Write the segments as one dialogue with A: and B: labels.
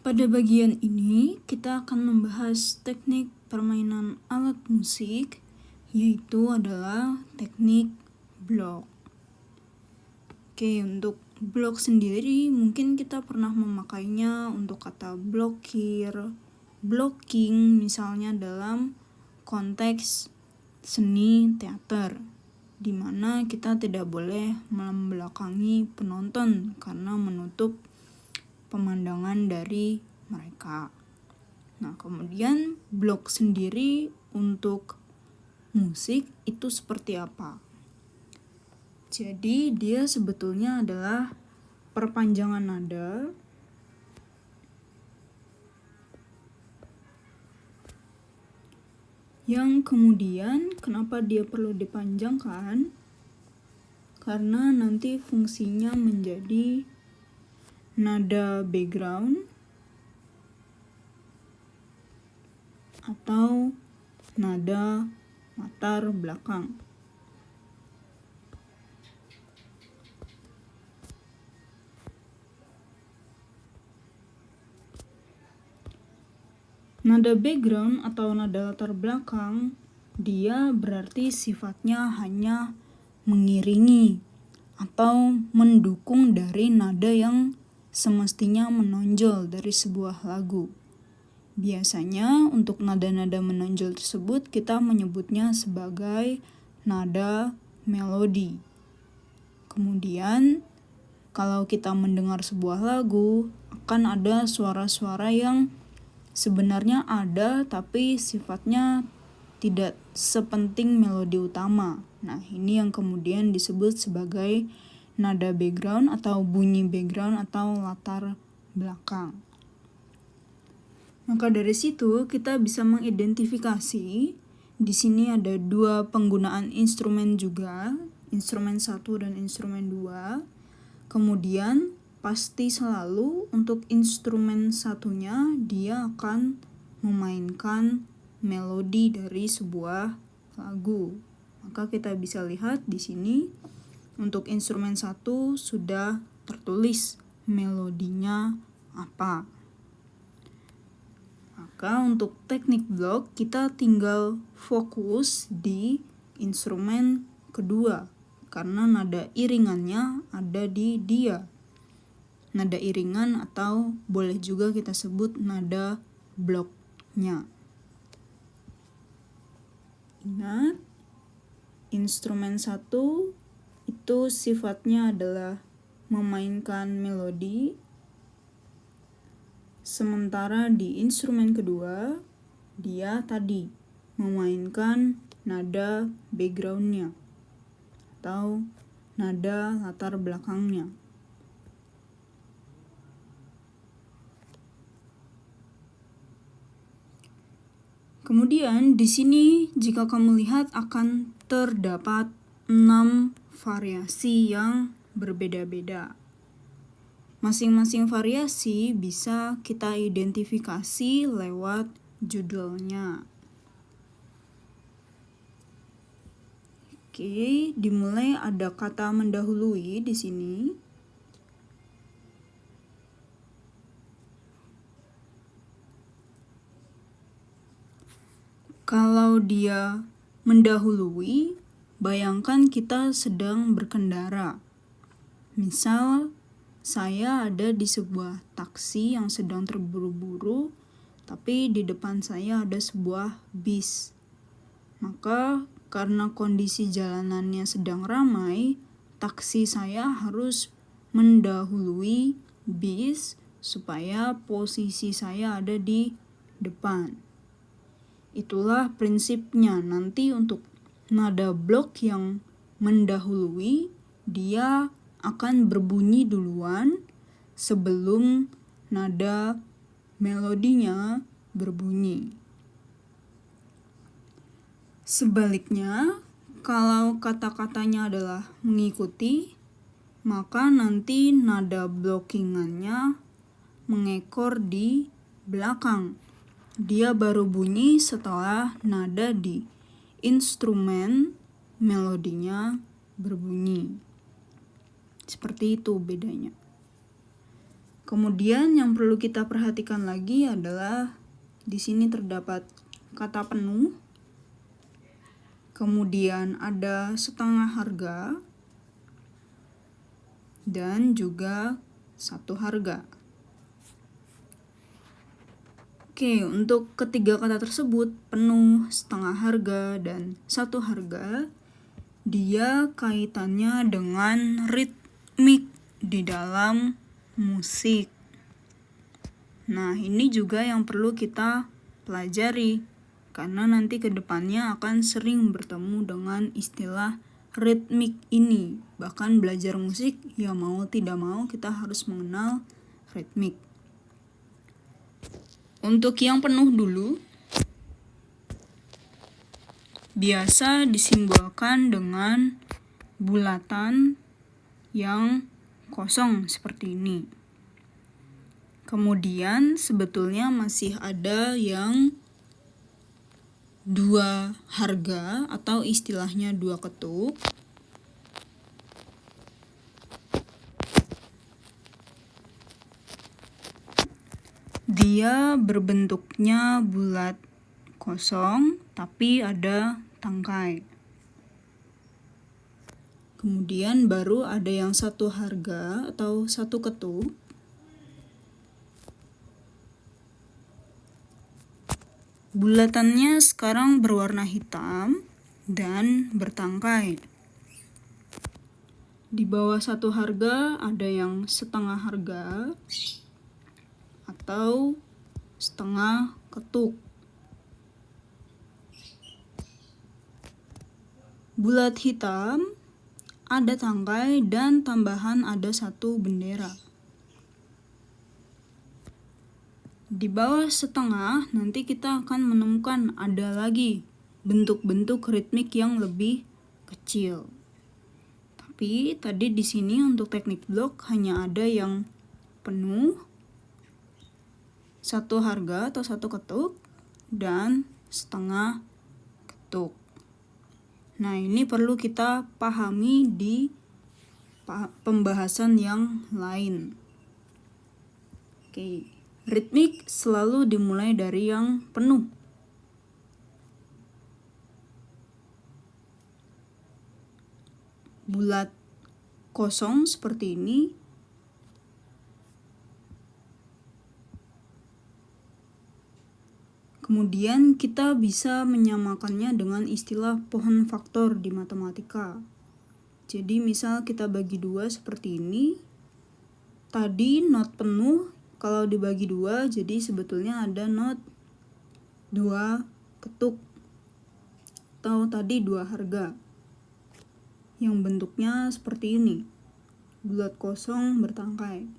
A: Pada bagian ini, kita akan membahas teknik permainan alat musik, yaitu adalah teknik blok. Oke, untuk blok sendiri mungkin kita pernah memakainya untuk kata blokir, blocking misalnya dalam konteks seni teater, di mana kita tidak boleh membelakangi penonton karena menutup pemandangan dari mereka. Nah, kemudian blok sendiri untuk musik itu seperti apa? Jadi dia sebetulnya adalah perpanjangan nada yang kemudian kenapa dia perlu dipanjangkan? Karena nanti fungsinya menjadi nada background atau nada latar belakang. Nada background atau nada latar belakang, dia berarti sifatnya hanya mengiringi atau mendukung dari nada yang semestinya menonjol dari sebuah lagu. Biasanya untuk nada-nada menonjol tersebut kita menyebutnya sebagai nada melodi. Kemudian kalau kita mendengar sebuah lagu, akan ada suara-suara yang sebenarnya ada tapi sifatnya tidak sepenting melodi utama. Nah, ini yang kemudian disebut sebagai nada background atau bunyi background atau latar belakang. Maka dari situ kita bisa mengidentifikasi di sini ada dua penggunaan instrumen juga, instrumen 1 dan instrumen 2. Kemudian pasti selalu untuk instrumen satunya dia akan memainkan melodi dari sebuah lagu. Maka kita bisa lihat di sini untuk instrumen 1 sudah tertulis melodinya apa. Maka untuk teknik blok kita tinggal fokus di instrumen kedua karena nada iringannya ada di dia. Nada iringan atau boleh juga kita sebut nada bloknya. Ingat, instrumen 1 itu sifatnya adalah memainkan melodi, sementara di instrumen kedua dia tadi memainkan nada backgroundnya atau nada latar belakangnya. Kemudian di sini jika kamu lihat akan terdapat 6 variasi yang berbeda-beda. Masing-masing variasi bisa kita identifikasi lewat judulnya. Oke, dimulai ada kata mendahului di sini. Kalau dia mendahului, bayangkan kita sedang berkendara. Misal, saya ada di sebuah taksi yang sedang terburu-buru, tapi di depan saya ada sebuah bis. Maka karena kondisi jalanannya sedang ramai, taksi saya harus mendahului bis supaya posisi saya ada di depan. Itulah prinsipnya. Nanti untuk nada blok yang mendahului, dia akan berbunyi duluan sebelum nada melodinya berbunyi. Sebaliknya, kalau kata-katanya adalah mengikuti, maka nanti nada blockingannya mengekor di belakang. Dia baru bunyi setelah nada di instrumen melodinya berbunyi. Seperti itu bedanya. Kemudian yang perlu kita perhatikan lagi adalah di sini terdapat kata penuh. Kemudian ada setengah harga dan juga satu harga. Oke, untuk ketiga kata tersebut, penuh, setengah harga, dan satu harga, dia kaitannya dengan ritmik di dalam musik. Nah, ini juga yang perlu kita pelajari, karena nanti ke depannya akan sering bertemu dengan istilah ritmik ini. Bahkan belajar musik, ya mau tidak mau kita harus mengenal ritmik. Untuk yang penuh dulu, biasa disimbolkan dengan bulatan yang kosong seperti ini. Kemudian sebetulnya masih ada yang dua harga atau istilahnya dua ketuk. Dia berbentuknya bulat kosong tapi ada tangkai. Kemudian baru ada yang satu harga atau satu ketuk. Bulatannya sekarang berwarna hitam dan bertangkai. Di bawah satu harga ada yang setengah harga atau setengah ketuk. Bulat hitam, ada tangkai, dan tambahan ada satu bendera. Di bawah setengah nanti kita akan menemukan ada lagi bentuk-bentuk ritmik yang lebih kecil. Tapi tadi di sini untuk teknik blok hanya ada yang penuh, satu harga atau satu ketuk, dan setengah ketuk. Nah, ini perlu kita pahami di pembahasan yang lain. Oke, ritmik selalu dimulai dari yang penuh. Bulat kosong seperti ini. Kemudian kita bisa menyamakannya dengan istilah pohon faktor di matematika. Jadi misal kita bagi dua seperti ini. Tadi not penuh kalau dibagi dua, jadi sebetulnya ada not dua ketuk. Atau tadi dua harga. Yang bentuknya seperti ini. Bulat kosong bertangkai.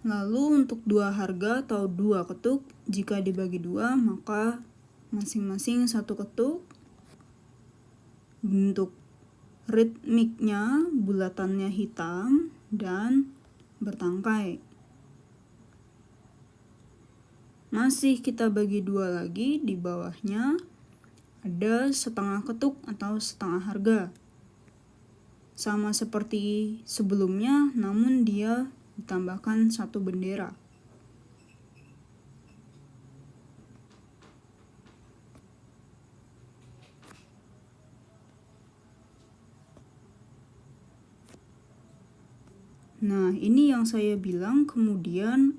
A: Lalu untuk dua harga atau dua ketuk, jika dibagi dua maka masing-masing satu ketuk. Bentuk ritmiknya bulatannya hitam dan bertangkai. Masih kita bagi dua lagi, di bawahnya ada setengah ketuk atau setengah harga. Sama seperti sebelumnya, namun dia ditambahkan satu bendera. Nah, ini yang saya bilang, kemudian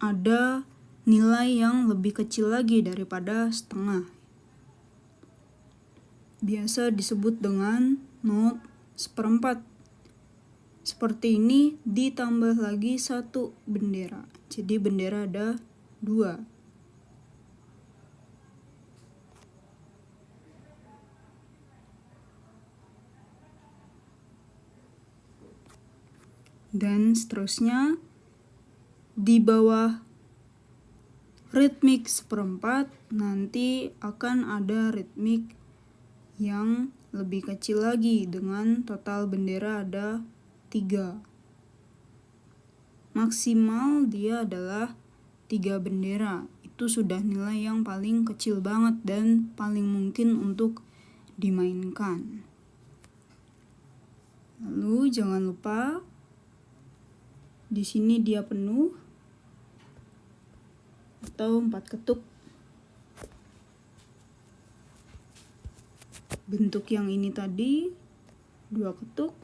A: ada nilai yang lebih kecil lagi daripada setengah. Biasa disebut dengan not seperempat. Seperti ini ditambah lagi satu bendera. Jadi bendera ada dua. Dan seterusnya di bawah ritmik seperempat nanti akan ada ritmik yang lebih kecil lagi dengan total bendera ada 3. Maksimal dia adalah 3 bendera. Itu sudah nilai yang paling kecil banget dan paling mungkin untuk dimainkan. Lalu jangan lupa Di sini dia penuh atau 4 ketuk. Bentuk yang ini tadi 2 ketuk.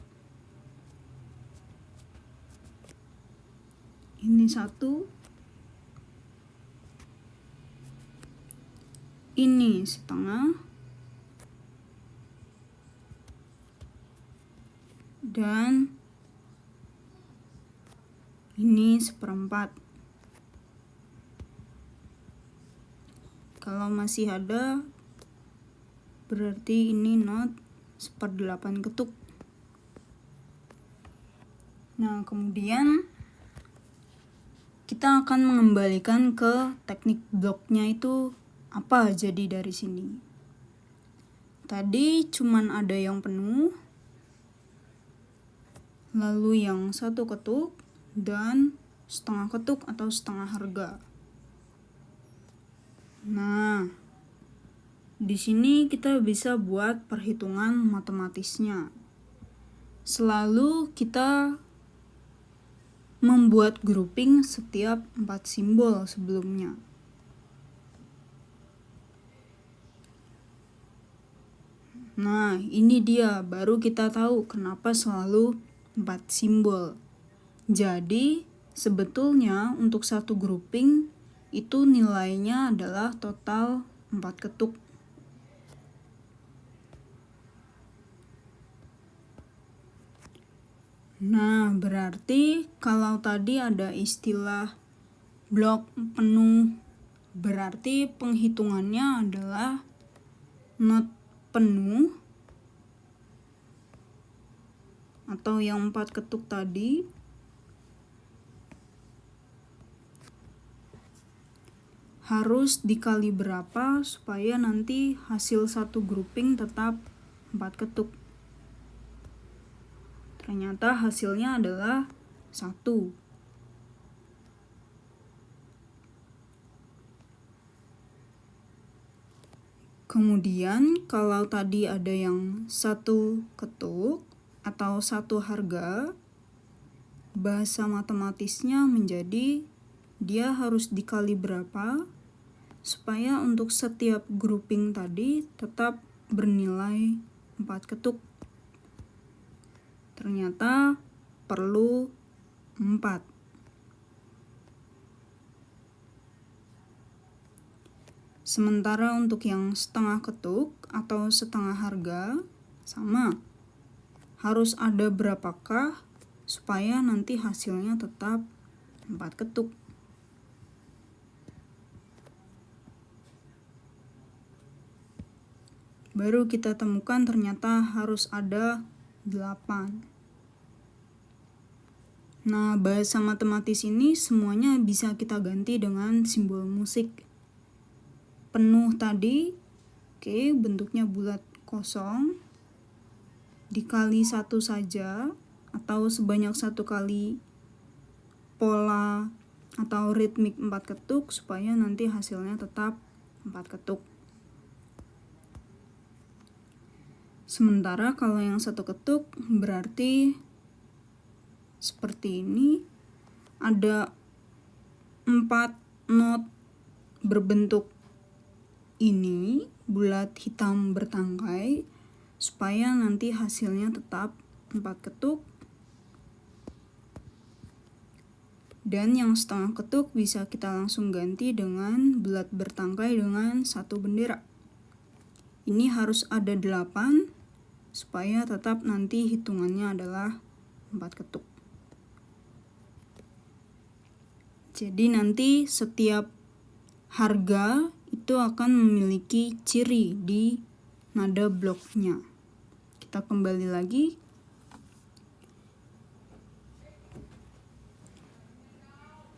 A: Ini 1. Ini setengah. Dan ini 1/4. Kalau masih ada, berarti ini not 1/8 ketuk. Nah, kemudian kita akan mengembalikan ke teknik bloknya itu apa jadi dari sini. Tadi cuman ada yang penuh, lalu yang 1 ketuk, dan setengah ketuk atau setengah harga. Nah, di sini kita bisa buat perhitungan matematisnya. Selalu kita membuat grouping setiap 4 simbol sebelumnya. Nah, ini dia, baru kita tahu kenapa selalu 4 simbol. Jadi, sebetulnya untuk satu grouping itu nilainya adalah total 4 ketuk. Nah, berarti kalau tadi ada istilah blok penuh, berarti penghitungannya adalah not penuh atau yang 4 ketuk tadi harus dikali berapa supaya nanti hasil satu grouping tetap 4 ketuk. Ternyata hasilnya adalah 1. Kemudian kalau tadi ada yang 1 ketuk atau 1 harga, bahasa matematisnya menjadi dia harus dikali berapa supaya untuk setiap grouping tadi tetap bernilai 4 ketuk. Ternyata perlu 4. Sementara untuk yang setengah ketuk atau setengah harga sama. Harus ada berapakah supaya nanti hasilnya tetap 4 ketuk. Baru kita temukan ternyata harus ada 8. Nah, bahasa matematis ini semuanya bisa kita ganti dengan simbol musik. Penuh tadi, oke, bentuknya bulat kosong, dikali 1 saja, atau sebanyak 1 kali pola atau ritmik 4 ketuk, supaya nanti hasilnya tetap 4 ketuk. Sementara kalau yang 1 ketuk, berarti seperti ini, ada 4 not berbentuk ini bulat hitam bertangkai supaya nanti hasilnya tetap 4 ketuk. Dan yang setengah ketuk bisa kita langsung ganti dengan bulat bertangkai dengan 1 bendera. Ini harus ada 8 supaya tetap nanti hitungannya adalah 4 ketuk. Jadi nanti setiap harga itu akan memiliki ciri di nada bloknya. Kita kembali lagi.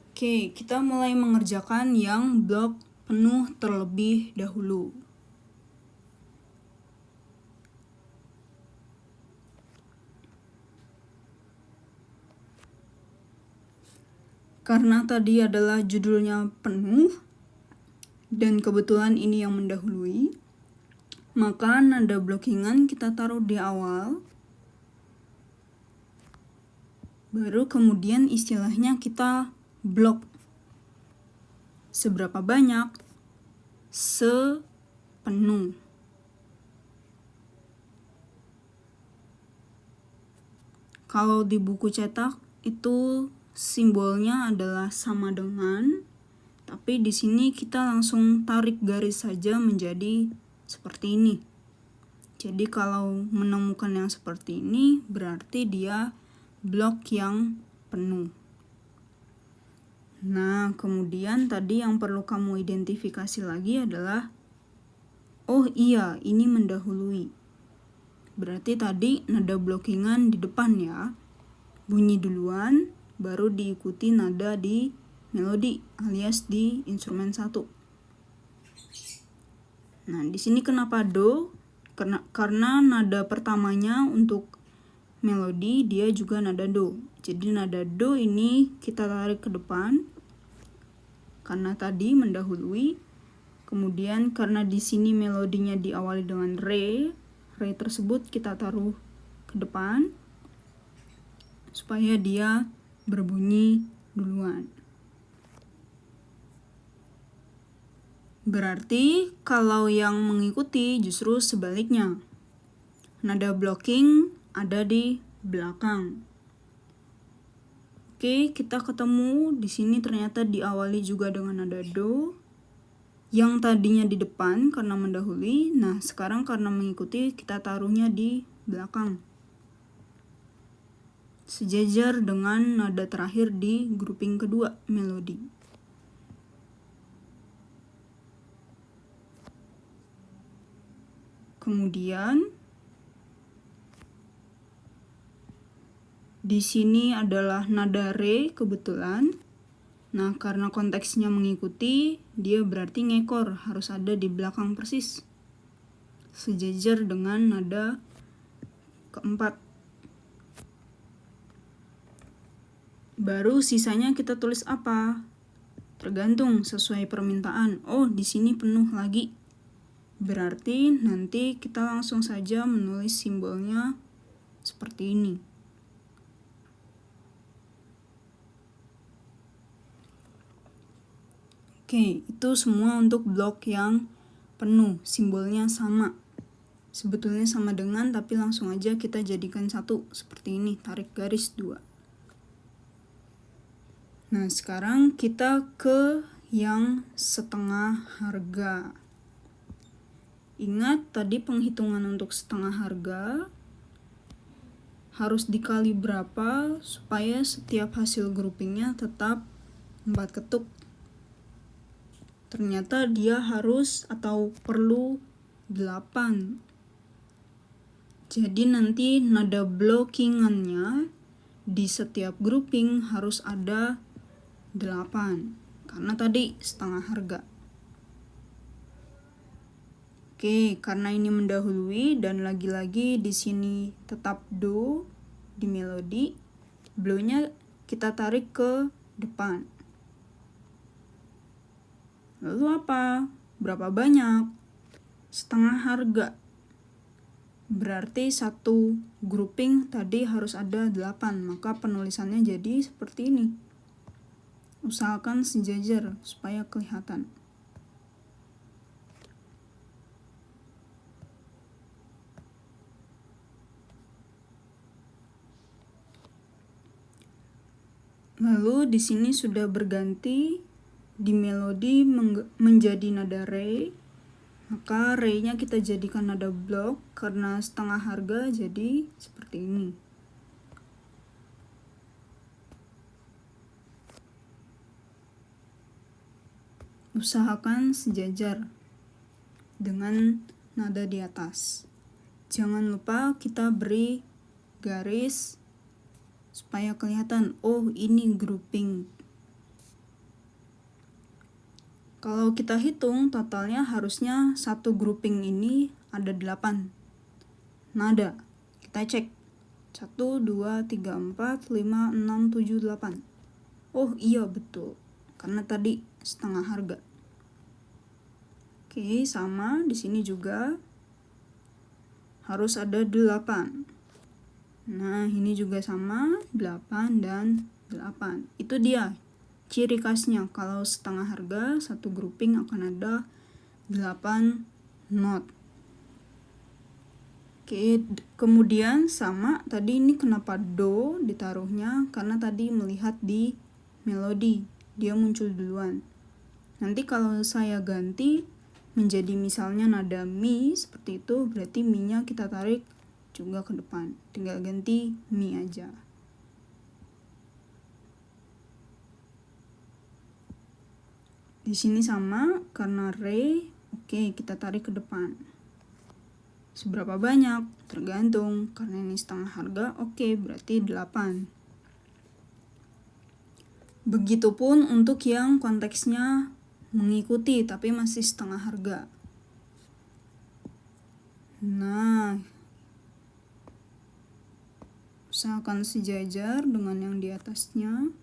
A: Oke, kita mulai mengerjakan yang blok penuh terlebih dahulu. Karena tadi adalah judulnya penuh, dan kebetulan ini yang mendahului, maka nada blockingan kita taruh di awal, Baru kemudian istilahnya kita blok. Seberapa banyak? Sepenuh. Kalau di buku cetak itu simbolnya adalah sama dengan, tapi di sini kita langsung tarik garis saja menjadi seperti ini. Jadi kalau menemukan yang seperti ini berarti dia blok yang penuh. Nah, kemudian tadi yang perlu kamu identifikasi lagi adalah, oh iya, ini mendahului. Berarti tadi nada blockingan di depan ya. Bunyi duluan, baru diikuti nada di melodi alias di instrumen 1. Nah, di sini kenapa do? Karena nada pertamanya untuk melodi dia juga nada do. Jadi nada do ini kita tarik ke depan karena tadi mendahului. Kemudian karena di sini melodinya diawali dengan re tersebut kita taruh ke depan supaya dia berbunyi duluan. Berarti kalau yang mengikuti justru sebaliknya. Nada blocking ada di belakang. Oke, kita ketemu di sini ternyata diawali juga dengan nada do. Yang tadinya di depan karena mendahului, nah sekarang karena mengikuti kita taruhnya di belakang. Sejajar dengan nada terakhir di grouping kedua melodi. Kemudian di sini adalah nada re kebetulan. Nah, karena konteksnya mengikuti, dia berarti ngekor, harus ada di belakang persis. Sejajar dengan nada keempat. Baru sisanya kita tulis apa? Tergantung sesuai permintaan. Oh, di sini penuh lagi. Berarti nanti kita langsung saja menulis simbolnya seperti ini. Oke, itu semua untuk blok yang penuh, simbolnya sama. Sebetulnya sama dengan, tapi langsung aja kita jadikan satu, seperti ini, tarik garis 2. Nah, sekarang kita ke yang setengah harga. Ingat tadi penghitungan untuk setengah harga harus dikali berapa supaya setiap hasil groupingnya tetap 4 ketuk. Ternyata dia harus atau perlu 8. Jadi nanti nada blockingannya di setiap grouping harus ada 8. Karena tadi setengah harga. Oke, karena ini mendahului dan lagi-lagi di sini tetap do di melodi, blow-nya kita tarik ke depan. Lalu apa? Berapa banyak? Setengah harga. Berarti satu grouping tadi harus ada 8, maka penulisannya jadi seperti ini. Usahakan sejajar supaya kelihatan. Lalu di sini sudah berganti di melodi menjadi nada re, maka re-nya kita jadikan nada blok karena setengah harga jadi seperti ini. Usahakan sejajar dengan nada di atas. Jangan lupa kita beri garis supaya kelihatan, oh ini grouping. Kalau kita hitung totalnya harusnya satu grouping ini ada 8 nada. Kita cek 1, 2, 3, 4, 5, 6, 7, 8. Oh iya betul, karena tadi setengah harga. Oke, sama di sini juga harus ada 8. Nah, ini juga sama, 8 dan 8. Itu dia ciri khasnya. Kalau setengah harga, satu grouping akan ada 8 not. Oke, kemudian sama tadi ini kenapa do ditaruhnya, karena tadi melihat di melodi, dia muncul duluan. Nanti kalau saya ganti menjadi misalnya nada mi seperti itu, berarti mi-nya kita tarik juga ke depan. Tinggal ganti mi aja. Di sini sama, karena re, oke, kita tarik ke depan. Seberapa banyak? Tergantung, karena ini setengah harga, oke, berarti 8. Begitupun untuk yang konteksnya mengikuti tapi masih setengah harga. Nah, usahakan sejajar dengan yang di atasnya.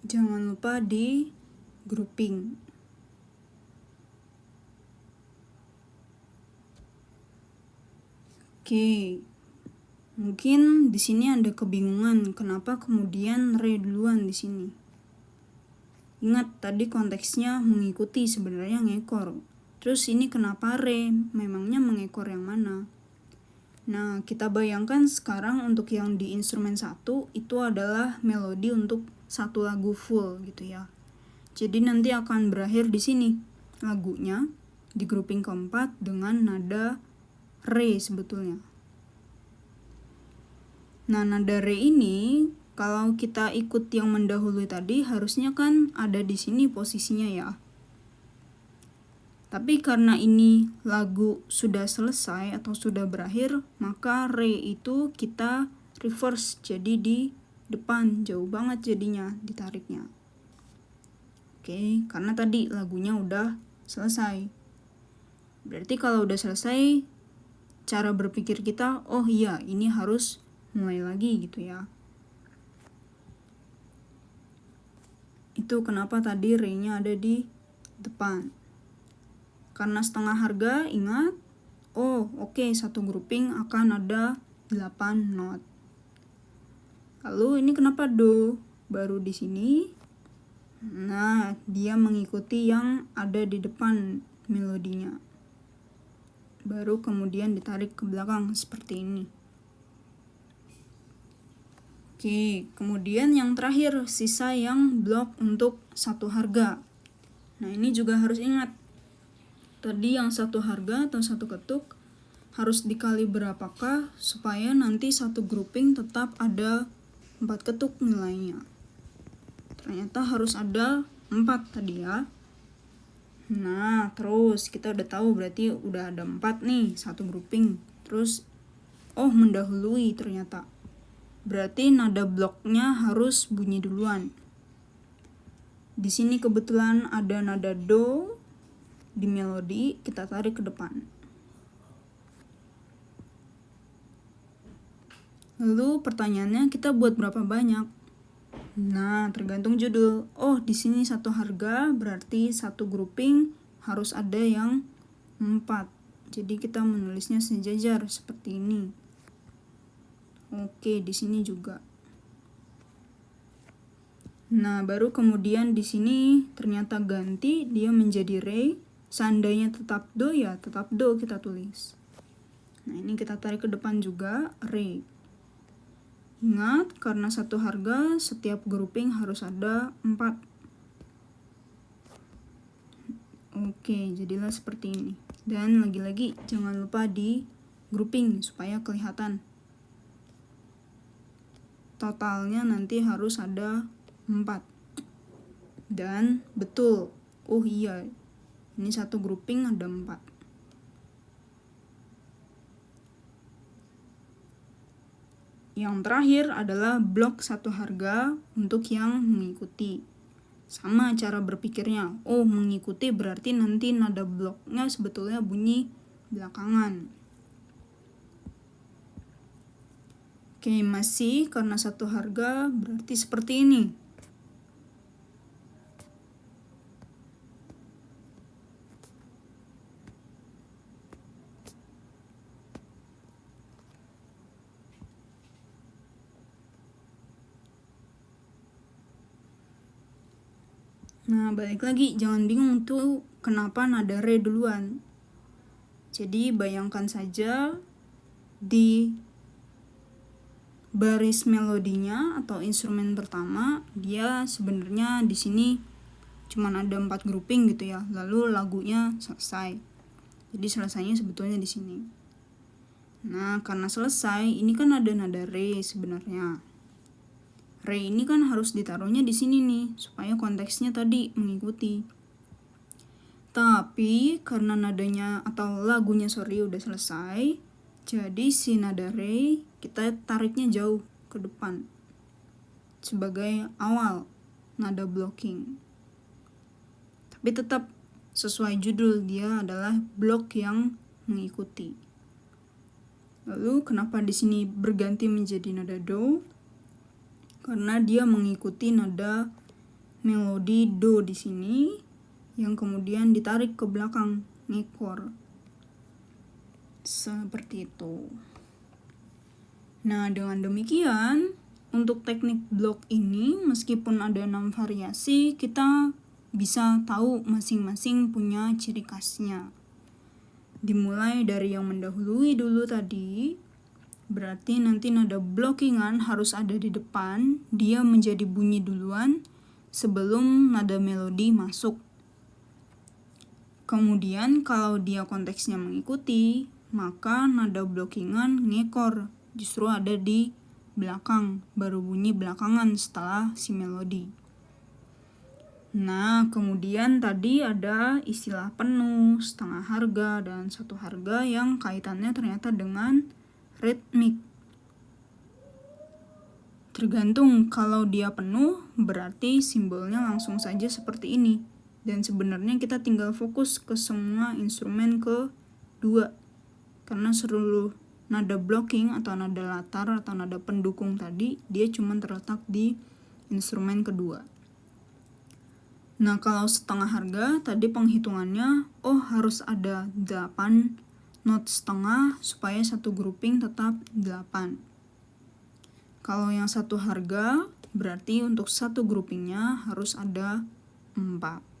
A: Jangan lupa di grouping. Oke. Mungkin di sini ada kebingungan kenapa kemudian re duluan di sini. Ingat tadi konteksnya mengikuti, sebenarnya ngekor. Terus ini kenapa re? Memangnya mengekor yang mana? Nah, kita bayangkan sekarang untuk yang di instrumen 1 itu adalah melodi untuk satu lagu full gitu ya. Jadi nanti akan berakhir di sini lagunya di grouping keempat dengan nada re sebetulnya. Nah, nada re ini kalau kita ikut yang mendahului tadi harusnya kan ada di sini posisinya ya. Tapi karena ini lagu sudah selesai atau sudah berakhir, maka re itu kita reverse jadi di depan, jauh banget jadinya ditariknya. Oke, karena tadi lagunya udah selesai. Berarti kalau udah selesai, cara berpikir kita, oh iya ini harus mulai lagi gitu ya. Itu kenapa tadi re-nya ada di depan. Karena setengah harga, ingat, oh oke, satu grouping akan ada 8 not. Lalu ini kenapa do baru di sini? Nah, dia mengikuti yang ada di depan melodinya. Baru kemudian ditarik ke belakang seperti ini. Oke, kemudian yang terakhir, sisa yang blok untuk satu harga. Nah, ini juga harus ingat. Tadi yang satu harga atau satu ketuk harus dikali berapakah supaya nanti satu grouping tetap ada 4 ketuk nilainya. Ternyata harus ada 4 tadi ya. Nah, terus kita udah tahu berarti udah ada 4 nih satu grouping. Terus mendahului ternyata. Berarti nada bloknya harus bunyi duluan. Di sini kebetulan ada nada do di melodi, kita tarik ke depan. Lalu pertanyaannya kita buat berapa banyak? Nah, tergantung judul. Oh, di sini satu harga berarti satu grouping harus ada yang 4. Jadi kita menulisnya sejajar seperti ini. Oke, di sini juga. Nah, baru kemudian di sini ternyata ganti dia menjadi re. Seandainya tetap do ya tetap do kita tulis. Nah, ini kita tarik ke depan juga re. Ingat, karena satu harga setiap grouping harus ada 4. Oke, jadilah seperti ini. Dan lagi-lagi jangan lupa di grouping supaya kelihatan. Totalnya nanti harus ada 4. Dan betul, oh iya, ini satu grouping ada 4. Yang terakhir adalah blok satu harga untuk yang mengikuti. Sama cara berpikirnya, oh mengikuti berarti nanti nada bloknya sebetulnya bunyi belakangan. Oke, masih karena satu harga berarti seperti ini. Nah, balik lagi, jangan bingung tuh kenapa nada re duluan. Jadi bayangkan saja di baris melodinya atau instrumen pertama, dia sebenarnya di sini cuman ada 4 grouping gitu ya. Lalu lagunya selesai. Jadi selesainya sebetulnya di sini. Nah, karena selesai, ini kan ada nada re sebenarnya. Re ini kan harus ditaruhnya di sini nih, supaya konteksnya tadi mengikuti. Tapi karena nadanya atau lagunya udah selesai, jadi si nada re kita tariknya jauh ke depan sebagai awal nada blocking. Tapi tetap sesuai judul, dia adalah blok yang mengikuti. Lalu kenapa di sini berganti menjadi nada do? Karena dia mengikuti nada melodi do di sini yang kemudian ditarik ke belakang, ngekor. Seperti itu. Nah, dengan demikian untuk teknik blok ini meskipun ada 6 variasi, kita bisa tahu masing-masing punya ciri khasnya. Dimulai dari yang mendahului dulu tadi, berarti nanti nada blockingan harus ada di depan, dia menjadi bunyi duluan sebelum nada melodi masuk. Kemudian kalau dia konteksnya mengikuti, maka nada blockingan ngekor, justru ada di belakang, baru bunyi belakangan setelah si melodi. Nah, kemudian tadi ada istilah penuh, setengah harga, dan satu harga yang kaitannya ternyata dengan ritmik. Tergantung, kalau dia penuh berarti simbolnya langsung saja seperti ini. Dan sebenarnya kita tinggal fokus ke semua instrumen kedua. Karena seluruh nada blocking atau nada latar atau nada pendukung tadi, dia cuma terletak di instrumen kedua. Nah, kalau setengah harga tadi penghitungannya, harus ada 8 not setengah supaya satu grouping tetap 8. Kalau yang satu harga berarti untuk satu groupingnya harus ada 4.